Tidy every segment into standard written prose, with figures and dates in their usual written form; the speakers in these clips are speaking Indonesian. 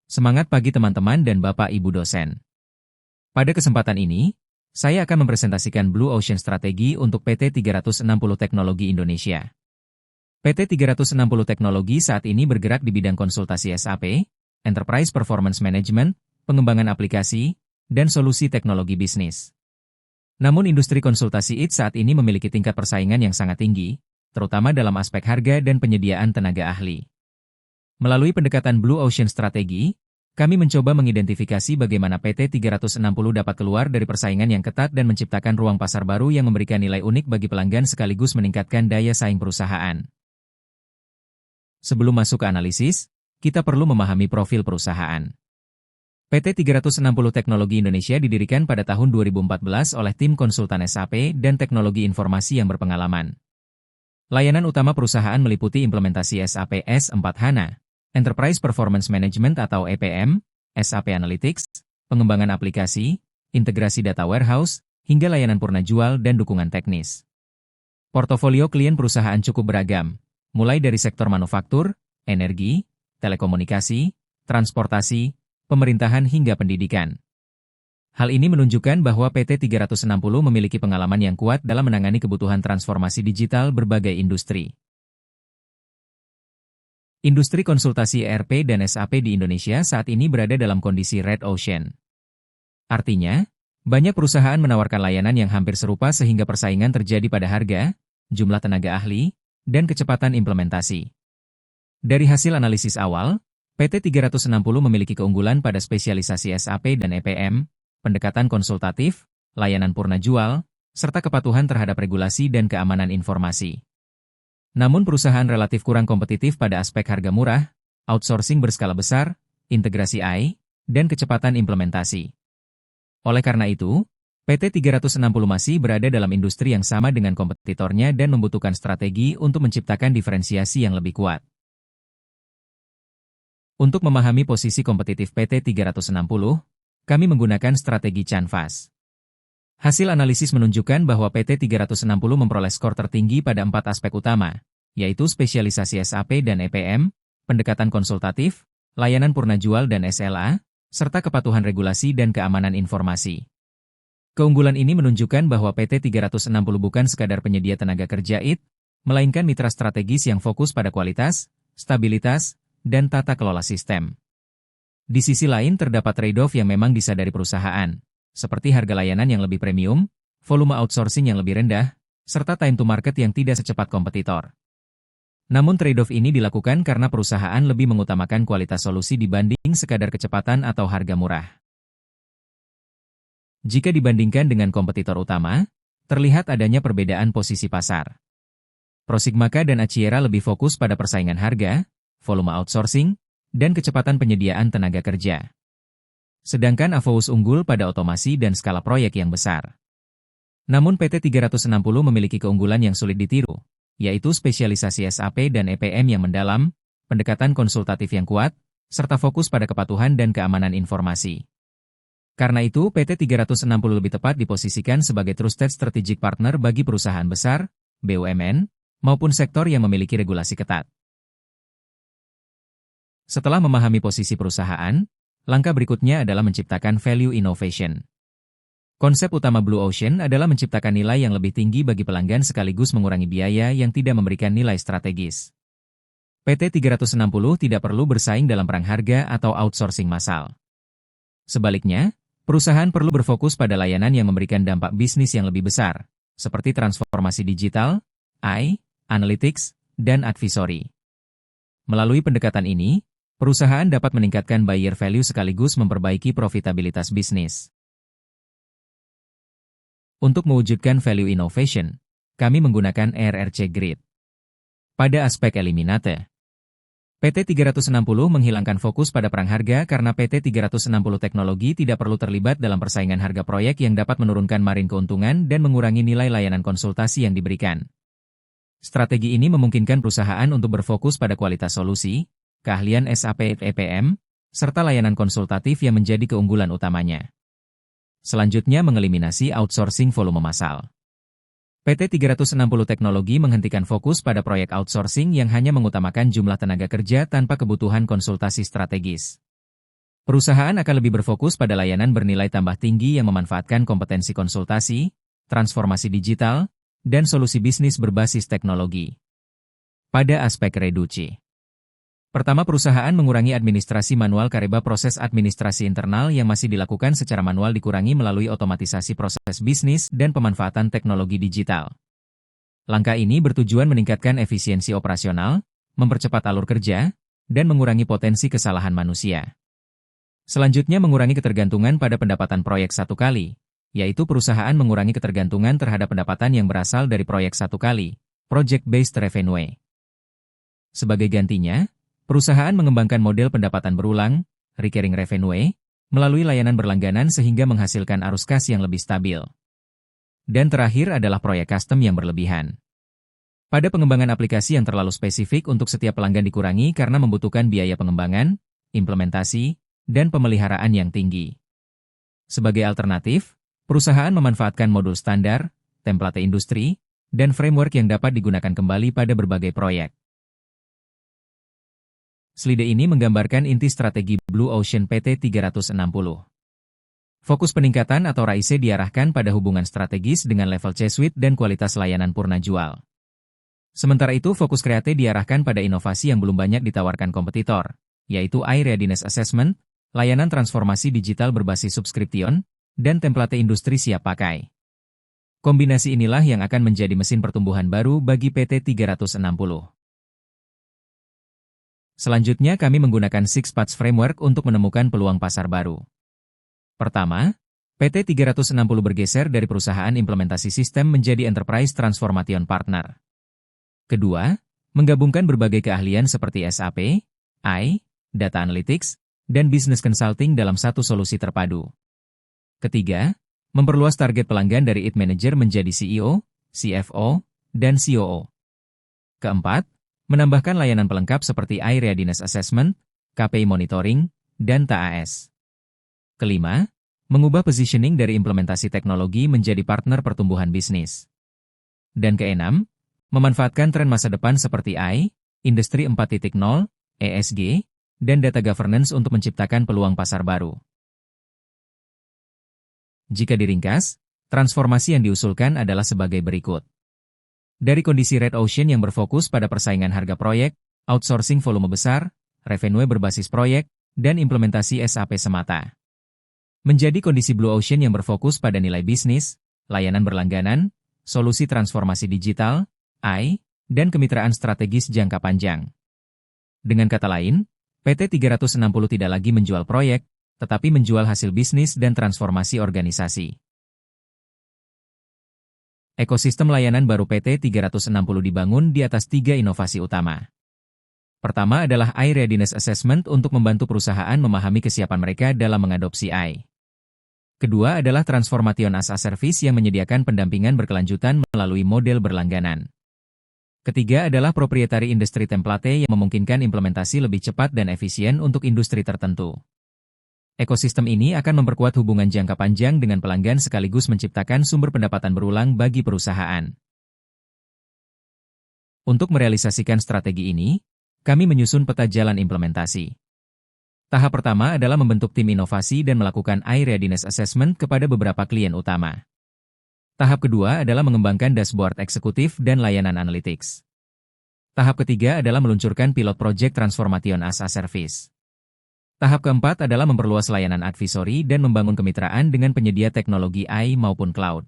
Semangat pagi teman-teman dan Bapak Ibu dosen. Pada kesempatan ini, saya akan mempresentasikan Blue Ocean Strategi untuk PT 360 Teknologi Indonesia. PT 360 Teknologi saat ini bergerak di bidang konsultasi SAP, Enterprise Performance Management, pengembangan aplikasi, dan solusi teknologi bisnis. Namun industri konsultasi IT saat ini memiliki tingkat persaingan yang sangat tinggi, terutama dalam aspek harga dan penyediaan tenaga ahli. Melalui pendekatan Blue Ocean Strategi, kami mencoba mengidentifikasi bagaimana PT 360 dapat keluar dari persaingan yang ketat dan menciptakan ruang pasar baru yang memberikan nilai unik bagi pelanggan sekaligus meningkatkan daya saing perusahaan. Sebelum masuk ke analisis, kita perlu memahami profil perusahaan. PT 360 Teknologi Indonesia didirikan pada tahun 2014 oleh tim konsultan SAP dan teknologi informasi yang berpengalaman. Layanan utama perusahaan meliputi implementasi SAP S/4HANA, Enterprise Performance Management atau EPM, SAP Analytics, pengembangan aplikasi, integrasi data warehouse, hingga layanan purna jual dan dukungan teknis. Portofolio klien perusahaan cukup beragam, mulai dari sektor manufaktur, energi, telekomunikasi, transportasi, pemerintahan hingga pendidikan. Hal ini menunjukkan bahwa PT 360 memiliki pengalaman yang kuat dalam menangani kebutuhan transformasi digital berbagai industri. Industri konsultasi ERP dan SAP di Indonesia saat ini berada dalam kondisi red ocean. Artinya, banyak perusahaan menawarkan layanan yang hampir serupa sehingga persaingan terjadi pada harga, jumlah tenaga ahli, dan kecepatan implementasi. Dari hasil analisis awal, PT 360 memiliki keunggulan pada spesialisasi SAP dan EPM, pendekatan konsultatif, layanan purna jual, serta kepatuhan terhadap regulasi dan keamanan informasi. Namun perusahaan relatif kurang kompetitif pada aspek harga murah, outsourcing berskala besar, integrasi AI, dan kecepatan implementasi. Oleh karena itu, PT 360 masih berada dalam industri yang sama dengan kompetitornya dan membutuhkan strategi untuk menciptakan diferensiasi yang lebih kuat. Untuk memahami posisi kompetitif PT 360, kami menggunakan strategi Canvas. Hasil analisis menunjukkan bahwa PT 360 memperoleh skor tertinggi pada 4 aspek utama, yaitu spesialisasi SAP dan EPM, pendekatan konsultatif, layanan purna jual dan SLA, serta kepatuhan regulasi dan keamanan informasi. Keunggulan ini menunjukkan bahwa PT 360 bukan sekadar penyedia tenaga kerja IT, melainkan mitra strategis yang fokus pada kualitas, stabilitas, dan tata kelola sistem. Di sisi lain terdapat trade-off yang memang disadari perusahaan, seperti harga layanan yang lebih premium, volume outsourcing yang lebih rendah, serta time to market yang tidak secepat kompetitor. Namun trade-off ini dilakukan karena perusahaan lebih mengutamakan kualitas solusi dibanding sekadar kecepatan atau harga murah. Jika dibandingkan dengan kompetitor utama, terlihat adanya perbedaan posisi pasar. Prosigmaka dan Aciera lebih fokus pada persaingan harga, volume outsourcing, dan kecepatan penyediaan tenaga kerja. Sedangkan Avous unggul pada otomasi dan skala proyek yang besar. Namun PT 360 memiliki keunggulan yang sulit ditiru, yaitu spesialisasi SAP dan EPM yang mendalam, pendekatan konsultatif yang kuat, serta fokus pada kepatuhan dan keamanan informasi. Karena itu, PT 360 lebih tepat diposisikan sebagai trusted strategic partner bagi perusahaan besar, BUMN, maupun sektor yang memiliki regulasi ketat. Setelah memahami posisi perusahaan, langkah berikutnya adalah menciptakan value innovation. Konsep utama Blue Ocean adalah menciptakan nilai yang lebih tinggi bagi pelanggan sekaligus mengurangi biaya yang tidak memberikan nilai strategis. PT 360 tidak perlu bersaing dalam perang harga atau outsourcing massal. Sebaliknya, perusahaan perlu berfokus pada layanan yang memberikan dampak bisnis yang lebih besar, seperti transformasi digital, AI, analytics, dan advisory. Melalui pendekatan ini, perusahaan dapat meningkatkan buyer value sekaligus memperbaiki profitabilitas bisnis. Untuk mewujudkan value innovation, kami menggunakan RRC Grid. Pada aspek eliminate, PT 360 menghilangkan fokus pada perang harga karena PT 360 Teknologi tidak perlu terlibat dalam persaingan harga proyek yang dapat menurunkan margin keuntungan dan mengurangi nilai layanan konsultasi yang diberikan. Strategi ini memungkinkan perusahaan untuk berfokus pada kualitas solusi, keahlian SAP EPM, serta layanan konsultatif yang menjadi keunggulan utamanya. Selanjutnya mengeliminasi outsourcing volume massal. PT 360 Teknologi menghentikan fokus pada proyek outsourcing yang hanya mengutamakan jumlah tenaga kerja tanpa kebutuhan konsultasi strategis. Perusahaan akan lebih berfokus pada layanan bernilai tambah tinggi yang memanfaatkan kompetensi konsultasi, transformasi digital, dan solusi bisnis berbasis teknologi. Pada aspek reduksi. Pertama, perusahaan mengurangi administrasi manual. Kareba proses administrasi internal yang masih dilakukan secara manual dikurangi melalui otomatisasi proses bisnis dan pemanfaatan teknologi digital. Langkah ini bertujuan meningkatkan efisiensi operasional, mempercepat alur kerja, dan mengurangi potensi kesalahan manusia. Selanjutnya, mengurangi ketergantungan pada pendapatan proyek satu kali, yaitu perusahaan mengurangi ketergantungan terhadap pendapatan yang berasal dari proyek satu kali, project-based revenue. Sebagai gantinya, perusahaan mengembangkan model pendapatan berulang, recurring revenue, melalui layanan berlangganan sehingga menghasilkan arus kas yang lebih stabil. Dan terakhir adalah proyek custom yang berlebihan. Pada pengembangan aplikasi yang terlalu spesifik untuk setiap pelanggan dikurangi karena membutuhkan biaya pengembangan, implementasi, dan pemeliharaan yang tinggi. Sebagai alternatif, perusahaan memanfaatkan modul standar, template industri, dan framework yang dapat digunakan kembali pada berbagai proyek. Slide ini menggambarkan inti strategi Blue Ocean PT 360. Fokus peningkatan atau RAIC diarahkan pada hubungan strategis dengan level C-suite dan kualitas layanan purna jual. Sementara itu, fokus kreatif diarahkan pada inovasi yang belum banyak ditawarkan kompetitor, yaitu AI Readiness Assessment, layanan transformasi digital berbasis subscription, dan template industri siap pakai. Kombinasi inilah yang akan menjadi mesin pertumbuhan baru bagi PT 360. Selanjutnya, kami menggunakan Six Paths Framework untuk menemukan peluang pasar baru. Pertama, PT 360 bergeser dari perusahaan implementasi sistem menjadi Enterprise Transformation Partner. Kedua, menggabungkan berbagai keahlian seperti SAP, AI, Data Analytics, dan Business Consulting dalam satu solusi terpadu. Ketiga, memperluas target pelanggan dari IT Manager menjadi CEO, CFO, dan COO. Keempat, menambahkan layanan pelengkap seperti AI Readiness Assessment, KPI Monitoring, dan TAS. Kelima, mengubah positioning dari implementasi teknologi menjadi partner pertumbuhan bisnis. Dan keenam, memanfaatkan tren masa depan seperti AI, Industri 4.0, ESG, dan data governance untuk menciptakan peluang pasar baru. Jika diringkas, transformasi yang diusulkan adalah sebagai berikut. Dari kondisi Red Ocean yang berfokus pada persaingan harga proyek, outsourcing volume besar, revenue berbasis proyek, dan implementasi SAP semata. Menjadi kondisi Blue Ocean yang berfokus pada nilai bisnis, layanan berlangganan, solusi transformasi digital, AI, dan kemitraan strategis jangka panjang. Dengan kata lain, PT 360 tidak lagi menjual proyek, tetapi menjual hasil bisnis dan transformasi organisasi. Ekosistem layanan baru PT 360 dibangun di atas 3 inovasi utama. Pertama adalah AI Readiness Assessment untuk membantu perusahaan memahami kesiapan mereka dalam mengadopsi AI. Kedua adalah Transformation as a Service yang menyediakan pendampingan berkelanjutan melalui model berlangganan. Ketiga adalah Proprietary Industry Template yang memungkinkan implementasi lebih cepat dan efisien untuk industri tertentu. Ekosistem ini akan memperkuat hubungan jangka panjang dengan pelanggan sekaligus menciptakan sumber pendapatan berulang bagi perusahaan. Untuk merealisasikan strategi ini, kami menyusun peta jalan implementasi. Tahap pertama adalah membentuk tim inovasi dan melakukan AI Readiness Assessment kepada beberapa klien utama. Tahap kedua adalah mengembangkan dashboard eksekutif dan layanan analytics. Tahap ketiga adalah meluncurkan pilot project Transformation as a Service. Tahap keempat adalah memperluas layanan advisory dan membangun kemitraan dengan penyedia teknologi AI maupun cloud.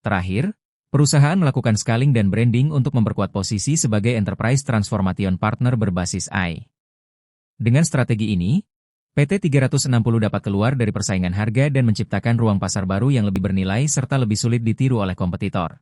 Terakhir, perusahaan melakukan scaling dan branding untuk memperkuat posisi sebagai Enterprise Transformation Partner berbasis AI. Dengan strategi ini, PT 360 dapat keluar dari persaingan harga dan menciptakan ruang pasar baru yang lebih bernilai serta lebih sulit ditiru oleh kompetitor.